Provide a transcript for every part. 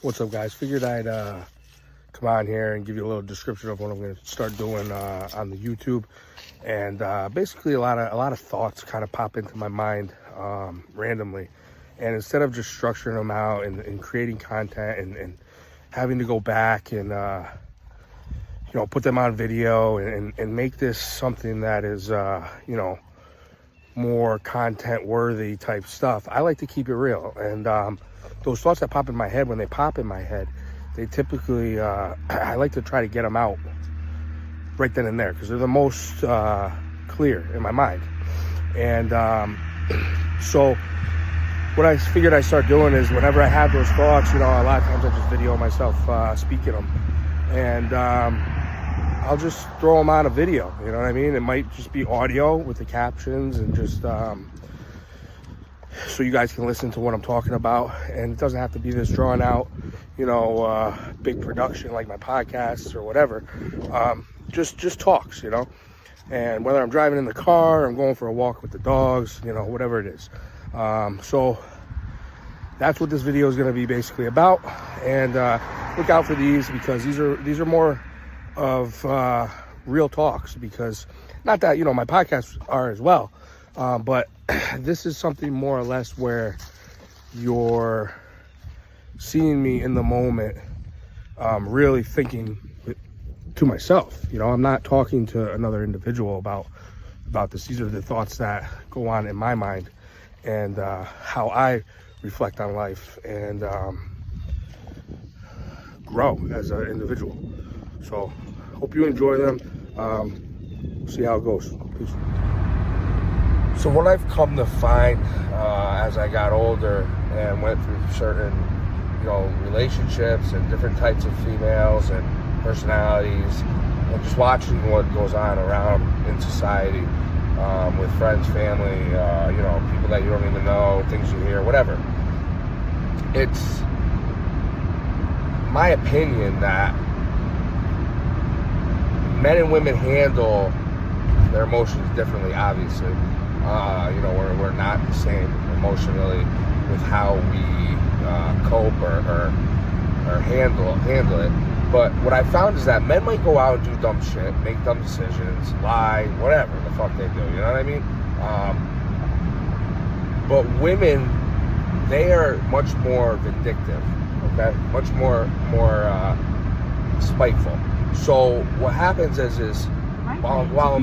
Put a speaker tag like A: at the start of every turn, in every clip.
A: What's up, guys? Figured I'd come on here and give you a little description of what I'm going to start doing on the YouTube. And basically a lot of thoughts kind of pop into my mind randomly. And instead of just structuring them out and creating content and having to go back and put them on video and make this something that is more content worthy type stuff, I like to keep it real. And those thoughts that pop in my head, when they pop in my head, they typically I like to try to get them out right then and there, because they're the most clear in my mind. And so what I figured I'd start doing is, whenever I have those thoughts, a lot of times I just video myself speaking them, and I'll just throw them on a video. You know what I mean? It might just be audio with the captions, and just so you guys can listen to what I'm talking about. And it doesn't have to be this drawn out, big production like my podcasts or whatever. Just talks, and whether I'm driving in the car, I'm going for a walk with the dogs, whatever it is. So that's what this video is going to be basically about. And look out for these, because these are more of real talks, because not that my podcasts are as well, but this is something more or less where you're seeing me in the moment, really thinking to myself. I'm not talking to another individual about this. These are the thoughts that go on in my mind, and how I reflect on life and grow as an individual. So hope you enjoy them. See how it goes. Peace. So what I've come to find as I got older and went through certain relationships and different types of females and personalities, and just watching what goes on around in society, with friends, family, people that you don't even know, things you hear, whatever. It's my opinion that men and women handle their emotions differently, obviously. We're not the same emotionally with how we cope or handle it. But what I found is that men might go out and do dumb shit, make dumb decisions, lie, whatever the fuck they do, you know what I mean? But women, they are much more vindictive, okay? Much more spiteful. So what happens is while a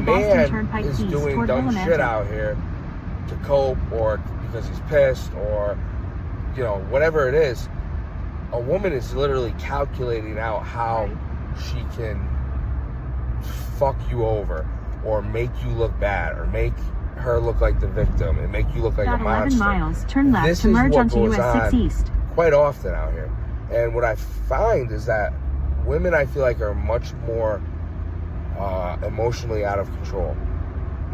A: man is doing dumb shit out here to cope, or because he's pissed, or whatever it is, a woman is literally calculating out how she can fuck you over, or make you look bad, or make her look like the victim, and make you look like a monster.
B: 11 miles, turn left to merge onto US 6 East.
A: Quite often out here. And what I find is that women, I feel like, are much more emotionally out of control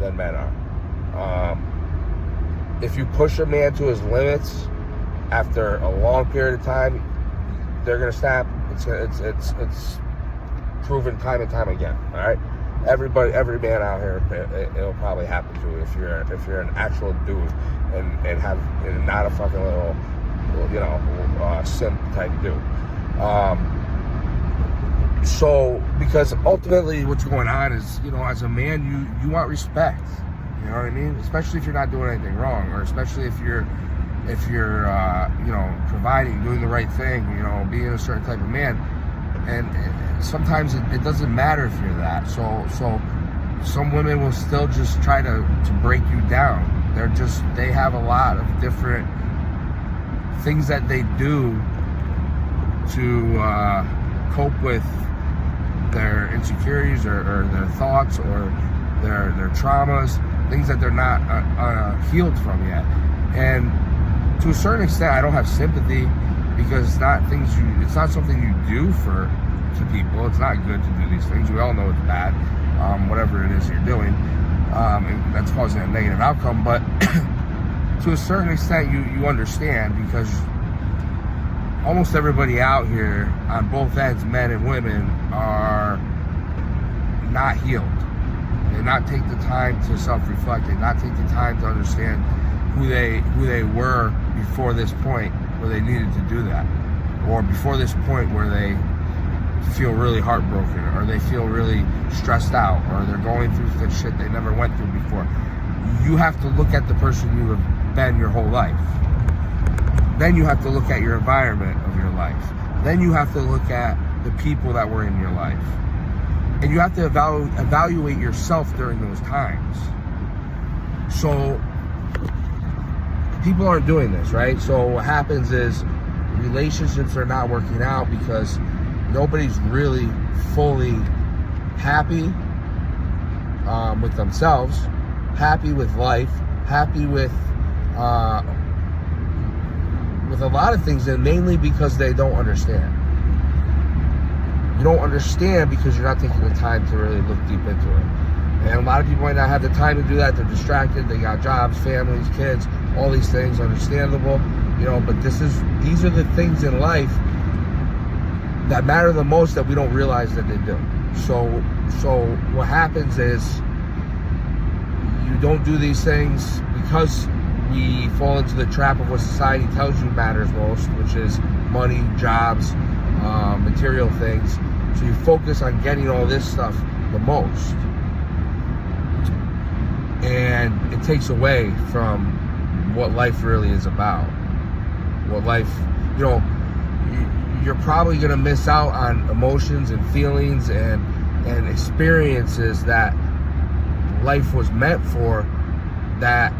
A: than men are. If you push a man to his limits after a long period of time, they're gonna snap. It's proven time and time again. All right, every man out here, it'll probably happen to if you're an actual dude and not a fucking little simp type dude. So, because ultimately what's going on is, as a man, you want respect. You know what I mean? Especially if you're not doing anything wrong, or especially if you're providing, doing the right thing, being a certain type of man. And sometimes it doesn't matter if you're that. So some women will still just try to break you down. They have a lot of different things that they do to cope with their insecurities or their thoughts or their traumas, things that they're not healed from yet. And to a certain extent, I don't have sympathy, because it's not something you do to people. It's not good to do these things. We all know it's bad, whatever it is you're doing, and that's causing a negative outcome. But to a certain extent, you understand, because almost everybody out here on both ends, men and women, are not healed. They not take the time to self-reflect. They not take the time to understand who they were before this point where they needed to do that. or before this point where they feel really heartbroken, or they feel really stressed out, or they're going through the shit they never went through before. You have to look at the person you have been your whole life. Then you have to look at your environment of your life. Then you have to look at the people that were in your life. And you have to evaluate yourself during those times. So people aren't doing this, right? So what happens is relationships are not working out because nobody's really fully happy with themselves, happy with life, happy with a lot of things, and mainly because they don't understand. You don't understand because you're not taking the time to really look deep into it. And a lot of people might not have the time to do that. They're distracted. They got jobs, families, kids, all these things. Understandable, but these are the things in life that matter the most that we don't realize that they do. So what happens is you don't do these things because we fall into the trap of what society tells you matters most, which is money, jobs, material things. So you focus on getting all this stuff the most, and it takes away from what life really is about. What life, you're probably going to miss out on emotions and feelings and experiences that life was meant for, that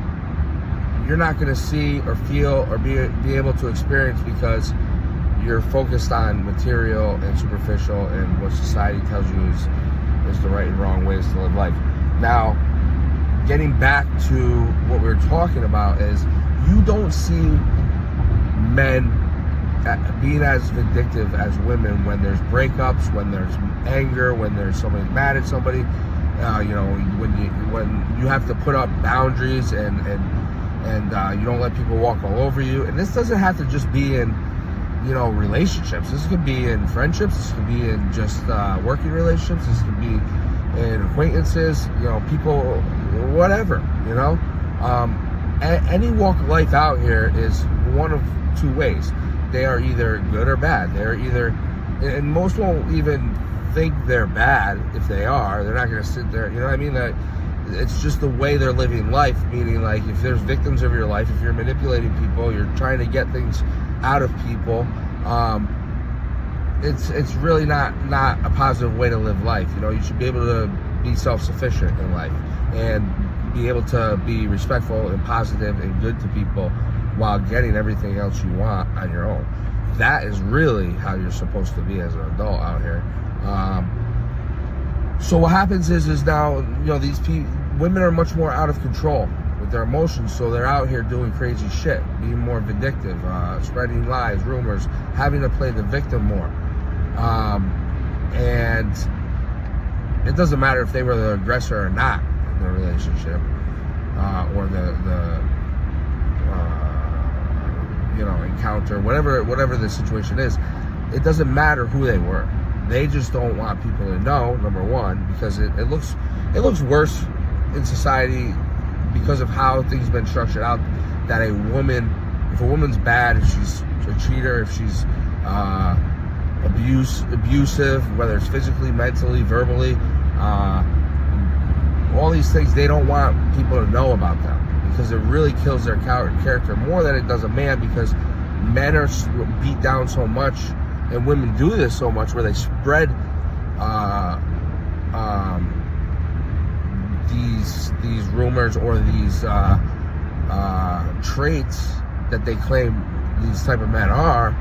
A: you're not going to see or feel or be able to experience because you're focused on material and superficial and what society tells you is the right and wrong ways to live life. Now, getting back to what we were talking about is you don't see men being as vindictive as women when there's breakups, when there's anger, when there's somebody mad at somebody, when you have to put up boundaries and you don't let people walk all over you. And this doesn't have to just be in relationships. This could be in friendships. This could be in just working relationships. This could be in acquaintances, people, whatever, any walk of life out here is one of two ways. They are either good or bad. They're either, and most won't even think they're bad if they are. They're not going to sit there, you know what I mean? That it's just the way they're living life, meaning like if there's victims of your life, if you're manipulating people, you're trying to get things out of people, it's really not a positive way to live life. You should be able to be self-sufficient in life and be able to be respectful and positive and good to people while getting everything else you want on your own. That is really how you're supposed to be as an adult out here. So what happens is now, these women are much more out of control with their emotions, so they're out here doing crazy shit, being more vindictive, spreading lies, rumors, having to play the victim more. And it doesn't matter if they were the aggressor or not in the relationship, or the encounter, whatever the situation is. It doesn't matter who they were. They just don't want people to know, number one, because it looks worse in society because of how things have been structured out, that if a woman's bad, if she's a cheater, if she's abusive, whether it's physically, mentally, verbally, all these things, they don't want people to know about them because it really kills their character more than it does a man, because men are beat down so much and women do this so much where they spread these rumors or these traits that they claim these type of men are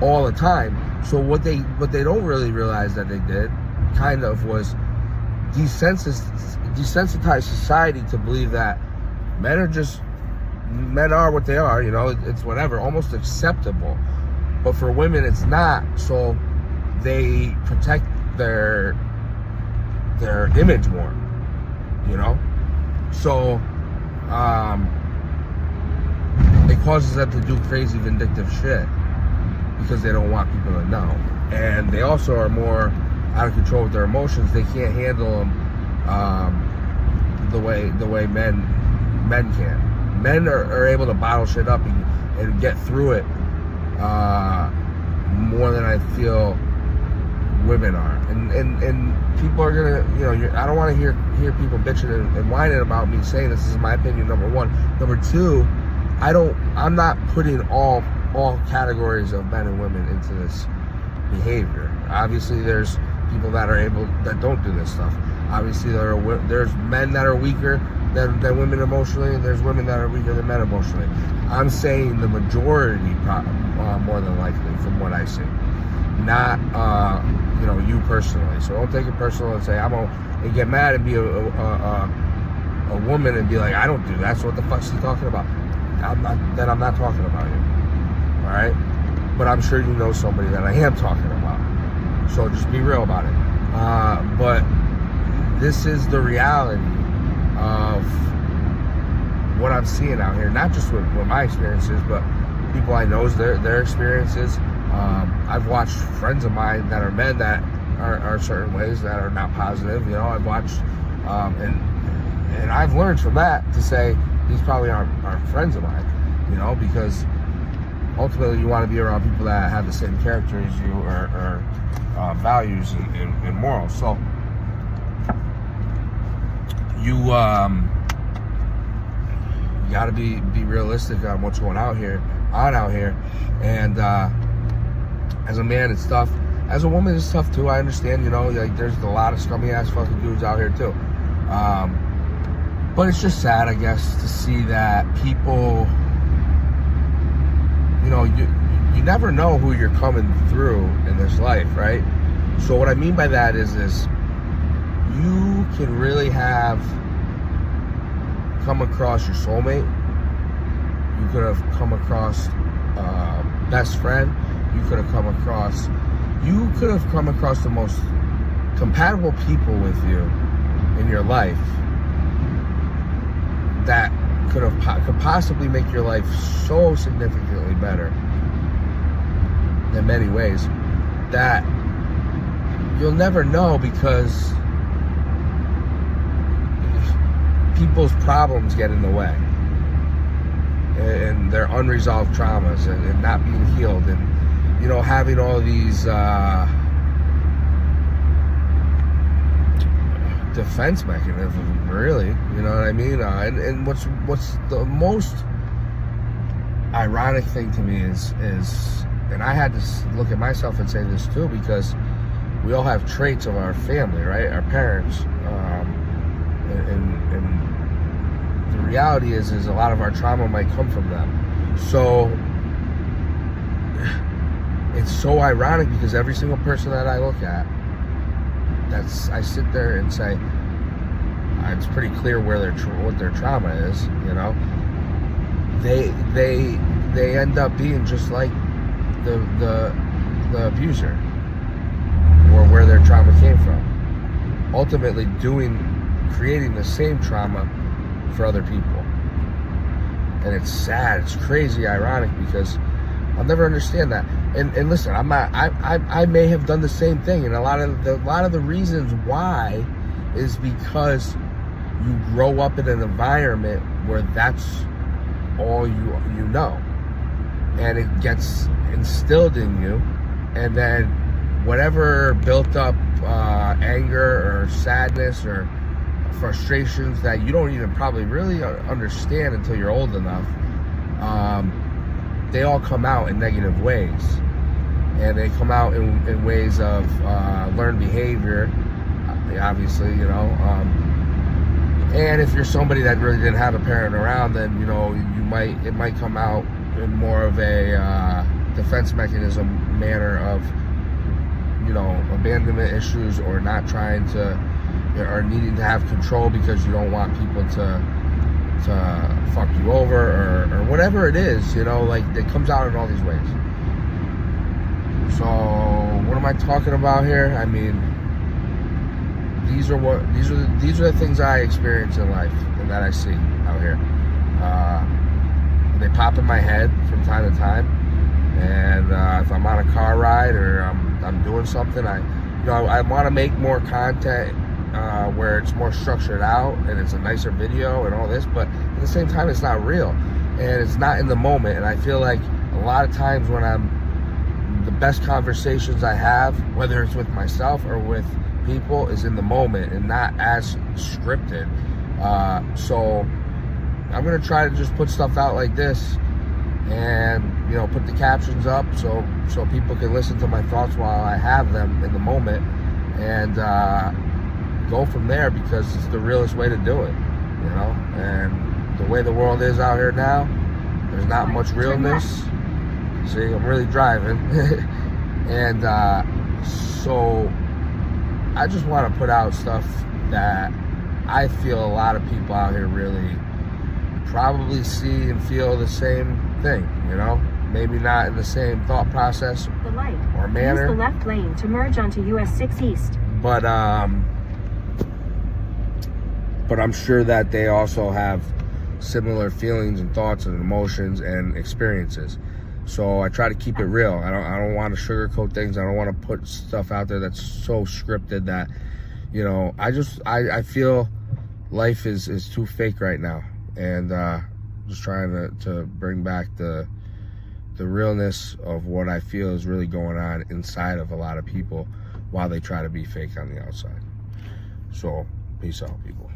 A: all the time. So what they don't really realize that they did kind of was desensitize society to believe that men are what they are, it's whatever, almost acceptable. But for women, it's not. So they protect their image more, So it causes them to do crazy, vindictive shit because they don't want people to know. And they also are more out of control with their emotions. They can't handle them the way men can. Men are able to bottle shit up and get through it
C: more than I feel women are. And people are gonna, I don't want to hear people bitching and whining about me saying this is my opinion, number one. Number two, I'm not putting all categories of men and women into this behavior. Obviously there's people that don't do this stuff. Obviously there's men that are weaker than women emotionally, and there's women that are weaker than men emotionally. I'm saying the majority, more than likely, from what I see. Not you personally. So don't take it personal and say and get mad and be a woman and be like, I don't do that. So what the fuck's he talking about? I'm not talking about you. All right? But I'm sure you know somebody that I am talking about. So just be real about it. But this is the reality of what I'm seeing out here. Not just with my experiences, but people I know's their experiences. I've watched friends of mine that are men that are certain ways that are not positive. I've watched, and I've learned from that to say these probably aren't friends of mine. Because ultimately you want to be around people that have the same character as you, or values and morals. So you got to be realistic on what's going out here, and as a man it's tough. As a woman it's tough too. I understand, there's a lot of scummy ass fucking dudes out here too. But it's just sad, I guess, to see that people, you never know who you're coming through in this life, right? So what I mean by that is you can really have come across your soulmate. You could have come across best friend. You could have come across the most compatible people with you in your life that could possibly make your life so significantly better in many ways that you'll never know, because people's problems get in the way, and their unresolved traumas and not being healed, and having all these defense mechanisms, really, you know what I mean? And what's the most ironic thing to me is, and I had to look at myself and say this too, because we all have traits of our family, right? Our parents, and the reality is a lot of our trauma might come from them. So it's so ironic, because every single person that I look at, I sit there and say, it's pretty clear what their trauma is. They end up being just like the abuser, or where their trauma came from. Ultimately, creating the same trauma for other people, and it's sad. It's crazy ironic, because I'll never understand that. And listen, I may have done the same thing, and a lot of the reasons why is because you grow up in an environment where that's all you know, and it gets instilled in you, and then whatever built up anger or sadness or frustrations that you don't even probably really understand until you're old enough, they all come out in negative ways. And they come out in ways of learned behavior, obviously, and if you're somebody that really didn't have a parent around, then it might come out in more of a defense mechanism manner of abandonment issues, or not trying to, or needing to have control because you don't want people to fuck you over, or whatever it is, it comes out in all these ways. So what am I talking about here? I mean, these are the things I experience in life and that I see out here. They pop in my head from time to time, and if I'm on a car ride or I'm doing something, I want to make more content where it's more structured out and it's a nicer video and all this, but at the same time it's not real and it's not in the moment. And I feel like a lot of times when I'm the best conversations I have, whether it's with myself or with people, is in the moment and not as scripted. So I'm gonna try to just put stuff out like this, and put the captions up so people can listen to my thoughts while I have them in the moment, and go from there, because it's the realest way to do it. And the way the world is out here now, there's not much realness. See, I'm really driving. And so I just want to put out stuff that I feel a lot of people out here really probably see and feel the same thing, maybe not in the same thought process
B: The light.
C: or manner.
B: Use the left lane to merge onto US 6 East.
C: But I'm sure that they also have similar feelings and thoughts and emotions and experiences. So I try to keep it real. I don't want to sugarcoat things. I don't want to put stuff out there that's so scripted that, I feel life is too fake right now. And just trying to bring back the realness of what I feel is really going on inside of a lot of people while they try to be fake on the outside. So peace out, people.